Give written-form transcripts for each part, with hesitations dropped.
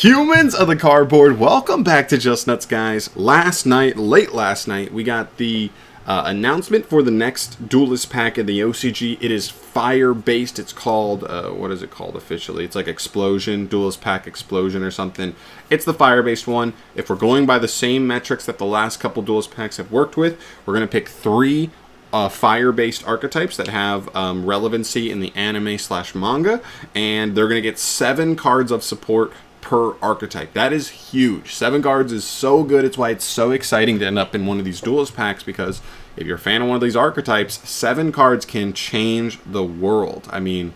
Humans of the cardboard, welcome back to Just Nuts, guys. Late last night, we got the announcement for the next Duelist pack in the OCG. It is fire-based. It's called, what is it called officially? It's like Explosion, Duelist Pack Explosion or something. It's the fire-based one. If we're going by the same metrics that the last couple Duelist packs have worked with, we're going to pick three fire-based archetypes that have relevancy in the anime/manga, and they're going to get 7 cards of support per archetype. That is huge. 7 cards is so good. It's why it's so exciting to end up in one of these Duelist packs, because if you're a fan of one of these archetypes, 7 cards can change the world. I mean,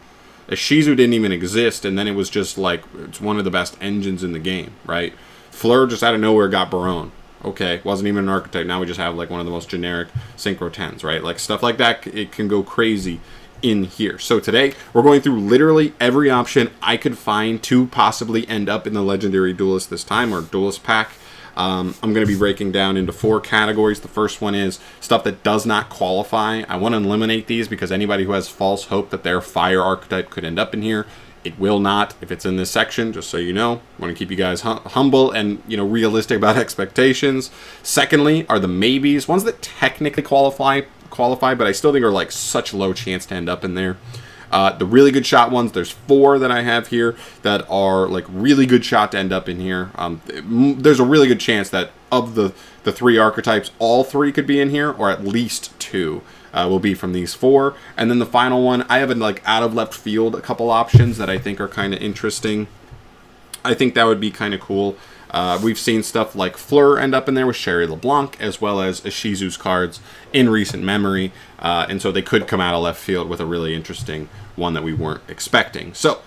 Shizu didn't even exist, and then it was just like, it's one of the best engines in the game, right? Fleur just out of nowhere got Baron. Okay, wasn't even an archetype. Now we just have like one of the most generic Synchro 10s, right? Like stuff like that, it can go crazy in here. So today we're going through literally every option I could find to possibly end up in the Legendary Duelist this time, or Duelist pack. I'm going to be breaking down into 4 categories. The first one is stuff that does not qualify. I want to eliminate these because anybody who has false hope that their fire archetype could end up in here, it will not if it's in this section, just so you know. I want to keep you guys humble and, you know, realistic about expectations. Secondly are the maybes, ones that technically qualify, but I still think are like such low chance to end up in there. The really good shot ones, there's 4 that I have here that are like really good shot to end up in here. There's a really good chance that of the 3 archetypes, all 3 could be in here, or at least 2 will be from these 4. And then the final one, I have like out of left field a couple options that I think are kind of interesting. I think that would be kind of cool. We've seen stuff like Fleur end up in there with Sherry LeBlanc, as well as Shizu's cards in recent memory, and so they could come out of left field with a really interesting one that we weren't expecting. So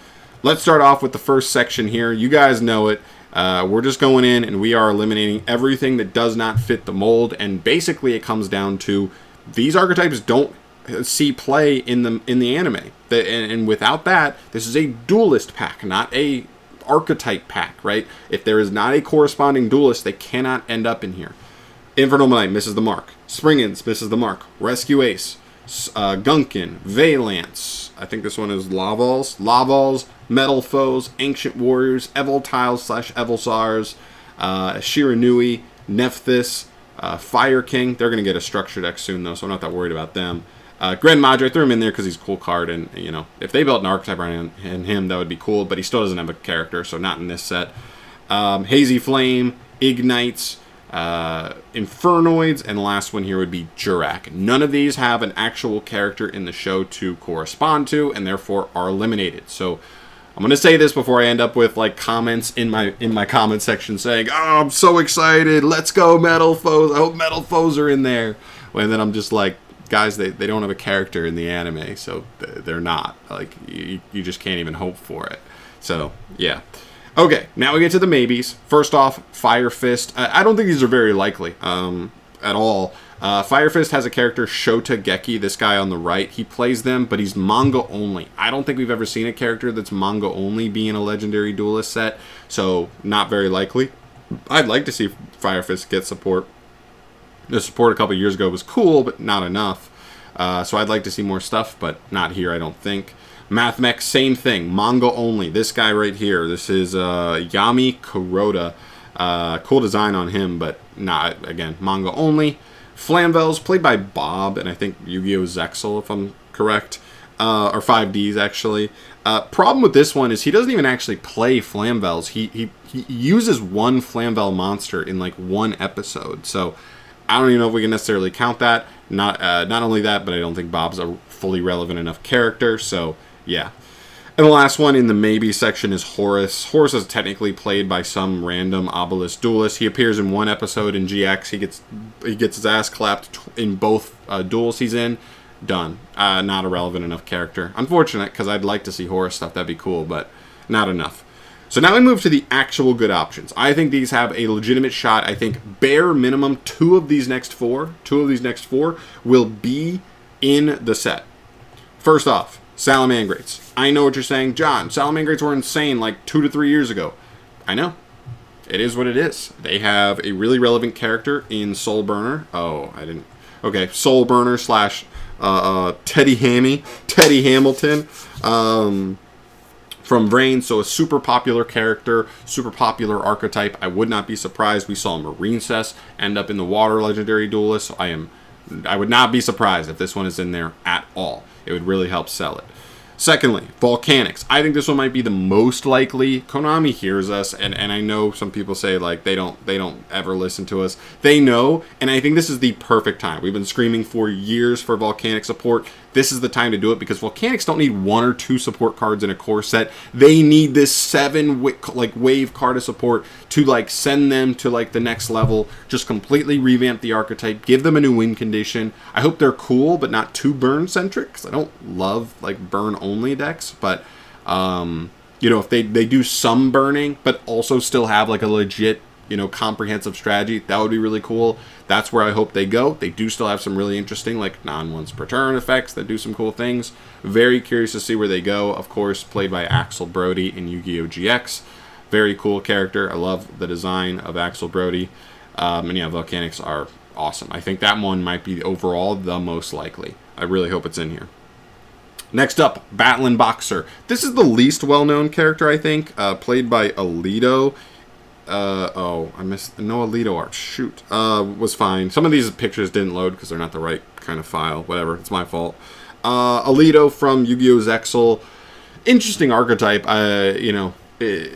let's start off with the first section here. You guys know it. We're just going in and we are eliminating everything that does not fit the mold, and basically it comes down to these archetypes don't see play in the anime, and without that, this is a Duelist pack, not a archetype pack, right? If there is not a corresponding Duelist, they cannot end up in here. Infernal Knight misses the mark. Springens misses the mark. Rescue Ace, Gunkin, Valance. I think this one is Lavals, Metal Foes, Ancient Warriors, Evoltiles/Evolsars, Shiranui, Nephthys, Fire King. They're going to get a structure deck soon, though, so I'm not that worried about them. Grand Madre, I threw him in there because he's a cool card, and, you know, if they built an archetype around him, that would be cool, but he still doesn't have a character, so not in this set. Hazy Flame, Ignites, Infernoids, and the last one here would be Jurak. None of these have an actual character in the show to correspond to, and therefore are eliminated. So I'm going to say this before I end up with like comments in my comment section saying, "Oh, I'm so excited, let's go Metal Foes, I hope Metal Foes are in there." And then I'm just like, guys, they don't have a character in the anime, so they're not. Like, you just can't even hope for it. So, yeah. Okay, now we get to the maybes. First off, Fire Fist. I don't think these are very likely at all. Fire Fist has a character, Shota Geki, this guy on the right. He plays them, but he's manga only. I don't think we've ever seen a character that's manga only being a Legendary Duelist set, so not very likely. I'd like to see Fire Fist get support. The support a couple years ago was cool, but not enough. So I'd like to see more stuff, but not here, I don't think. Mathmech, same thing. Manga only. This guy right here. This is Yami Kuroda. Cool design on him, but not, again, manga only. Flamvels, played by Bob, and I think Yu-Gi-Oh! Zexal, if I'm correct. Or 5Ds, actually. Problem with this one is he doesn't even actually play Flamvels. He uses one Flamvel monster in like one episode, so I don't even know if we can necessarily count that. Not only that, but I don't think Bob's a fully relevant enough character, so yeah. And the last one in the maybe section is Horus. Horus is technically played by some random obelisk duelist. He appears in one episode in GX. He gets his ass clapped in both duels he's in. Done. Not a relevant enough character. Unfortunate, because I'd like to see Horus stuff. That'd be cool, but not enough. So now we move to the actual good options. I think these have a legitimate shot. I think bare minimum 2 of these next 4 will be in the set. First off, Salamangrates. I know what you're saying, John. Salamangrates were insane like 2 to 3 years ago. I know. It is what it is. They have a really relevant character in Soul Burner. Oh, I didn't. Okay, Soul Burner / Teddy Hamilton. from Vrain, so a super popular character, super popular archetype. I would not be surprised we saw Marine Cess end up in the Water Legendary Duelist. So I would not be surprised if this one is in there at all. It would really help sell it. Secondly, Volcanics. I think this one might be the most likely. Konami hears us, and I know some people say like they don't ever listen to us. They know, and I think this is the perfect time. We've been screaming for years for Volcanic support. This is the time to do it because Volcanics don't need 1 or 2 support cards in a core set. They need this 7 wave card of support to like send them to like the next level. Just completely revamp the archetype, give them a new win condition. I hope they're cool, but not too burn centric, because I don't love like burn only decks. But you know, if they do some burning, but also still have like a legit, you know, comprehensive strategy, that would be really cool. That's where I hope they go. They do still have some really interesting, like, non-once per turn effects that do some cool things. Very curious to see where they go. Of course, played by Axel Brody in Yu-Gi-Oh! GX. Very cool character. I love the design of Axel Brody. And yeah, Volcanics are awesome. I think that one might be overall the most likely. I really hope it's in here. Next up, Battling Boxer. This is the least well-known character, I think, played by Alito. I missed no Alito art. Shoot. Was fine. Some of these pictures didn't load because they're not the right kind of file. Whatever. It's my fault. Alito from Yu-Gi-Oh! Zexal. Interesting archetype. You know,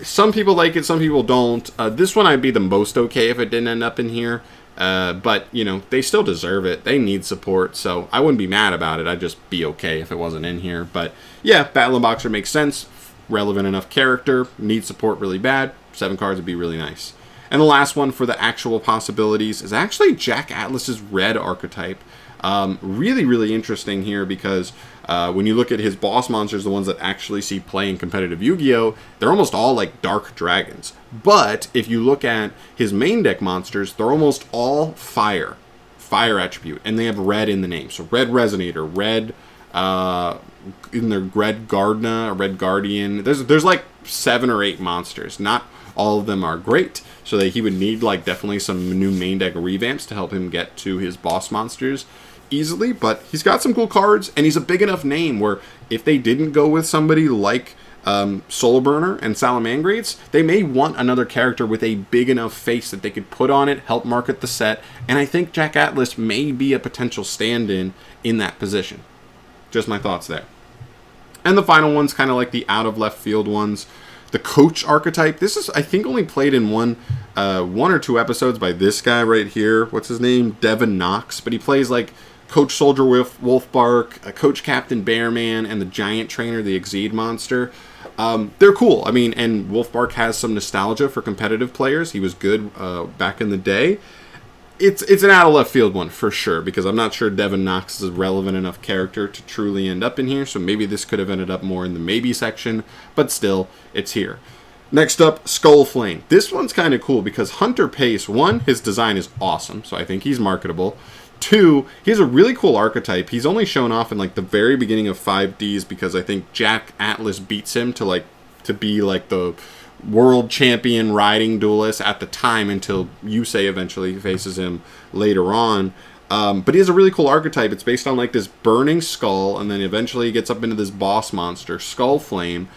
some people like it, some people don't. This one I'd be the most okay if it didn't end up in here. But, you know, they still deserve it. They need support, so I wouldn't be mad about it. I'd just be okay if it wasn't in here. But, yeah, Battling Boxer makes sense. Relevant enough character. Needs support really bad. 7 cards would be really nice. And the last one for the actual possibilities is actually Jack Atlas's red archetype. Really, really interesting here because when you look at his boss monsters, the ones that actually see play in competitive Yu-Gi-Oh!, they're almost all like dark dragons. But if you look at his main deck monsters, they're almost all fire attribute, and they have red in the name. So red Resonator, red in their red Gardna, red Guardian. There's like 7 or 8 monsters. Not all of them are great, so that he would need like definitely some new main deck revamps to help him get to his boss monsters easily. But he's got some cool cards, and he's a big enough name where if they didn't go with somebody like Soul Burner and Salamangreats, they may want another character with a big enough face that they could put on it, help market the set, and I think Jack Atlas may be a potential stand-in in that position. Just my thoughts there. And the final one's kind of like the out of left field ones. The coach archetype. This is, I think, only played in one or 2 episodes by this guy right here. What's his name? Devin Knox. But he plays like Coach Soldier Wolfbark, Coach Captain Bearman, and the Giant Trainer, the Exceed monster. They're cool. I mean, and Wolfbark has some nostalgia for competitive players. He was good back in the day. It's an out of left field one for sure, because I'm not sure Devin Knox is a relevant enough character to truly end up in here, so maybe this could have ended up more in the maybe section, but still, it's here. Next up, Skull Flame. This one's kind of cool because Hunter Pace, 1, his design is awesome, so I think he's marketable. 2, he has a really cool archetype. He's only shown off in like the very beginning of 5Ds because I think Jack Atlas beats him to be like the world champion riding duelist at the time until Yusei eventually faces him later on. But he has a really cool archetype. It's based on like this burning skull, and then eventually he gets up into this boss monster, Skull Flame.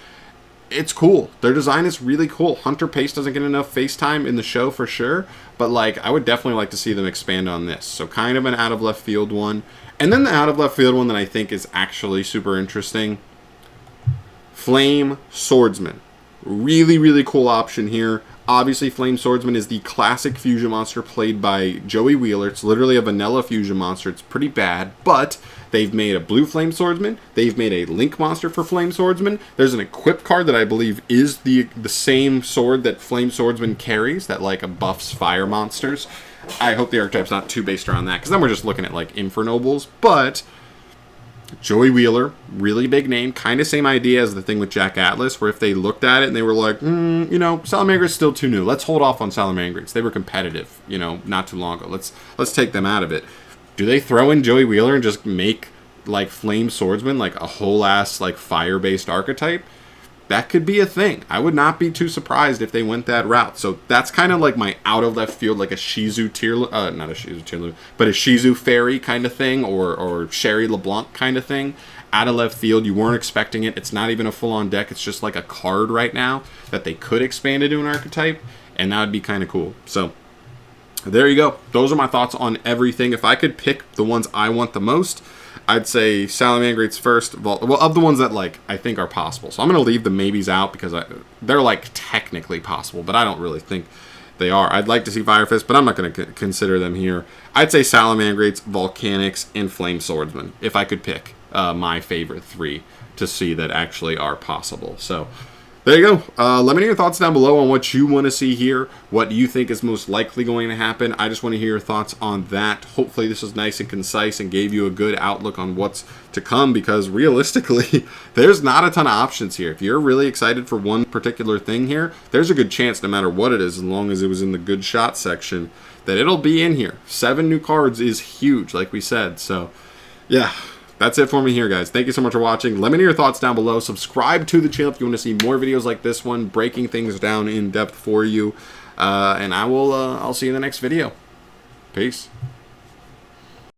It's cool. Their design is really cool. Hunter Pace doesn't get enough face time in the show for sure, but like I would definitely like to see them expand on this. So kind of an out of left field one. And then the out of left field one that I think is actually super interesting, Flame Swordsman. Really, really cool option here. Obviously, Flame Swordsman is the classic fusion monster played by Joey Wheeler. It's literally a vanilla fusion monster. It's pretty bad, but they've made a blue Flame Swordsman. They've made a Link monster for Flame Swordsman. There's an equip card that I believe is the same sword that Flame Swordsman carries, that like buffs fire monsters. I hope the archetype's not too based around that, because then we're just looking at like Infernobles, but Joey Wheeler, really big name, kind of same idea as the thing with Jack Atlas, where if they looked at it and they were like, you know, Salamangreat's still too new. Let's hold off on Salamangreats. They were competitive, you know, not too long ago. Let's take them out of it. Do they throw in Joey Wheeler and just make like Flame Swordsman like a whole ass like fire-based archetype? That could be a thing. I would not be too surprised if they went that route. So that's kind of like my out of left field, like a Shizu not a Shizu Tearlu, but a Shizu Fairy kind of thing, or Sherry LeBlanc kind of thing. out of left field. You weren't expecting it. It's not even a full-on deck. It's just like a card right now that they could expand into an archetype, and that would be kind of cool. So there you go. Those are my thoughts on everything. If I could pick the ones I want the most, I'd say Salamangreats first. Well, of the ones that like I think are possible. So I'm going to leave the maybes out because they're like technically possible, but I don't really think they are. I'd like to see Fire Fist, but I'm not going to consider them here. I'd say Salamangreats, Volcanics, and Flame Swordsman if I could pick my favorite 3 to see that actually are possible. So there you go. Let me know your thoughts down below on what you want to see here. What you think is most likely going to happen. I just want to hear your thoughts on that. Hopefully this was nice and concise and gave you a good outlook on what's to come, because realistically, there's not a ton of options here. If you're really excited for one particular thing here, there's a good chance, no matter what it is, as long as it was in the good shot section, that it'll be in here. 7 new cards is huge, like we said. So yeah, that's it for me here, guys. Thank you so much for watching. Let me know your thoughts down below. Subscribe to the channel if you want to see more videos like this one, breaking things down in depth for you. And I'll see you in the next video. Peace.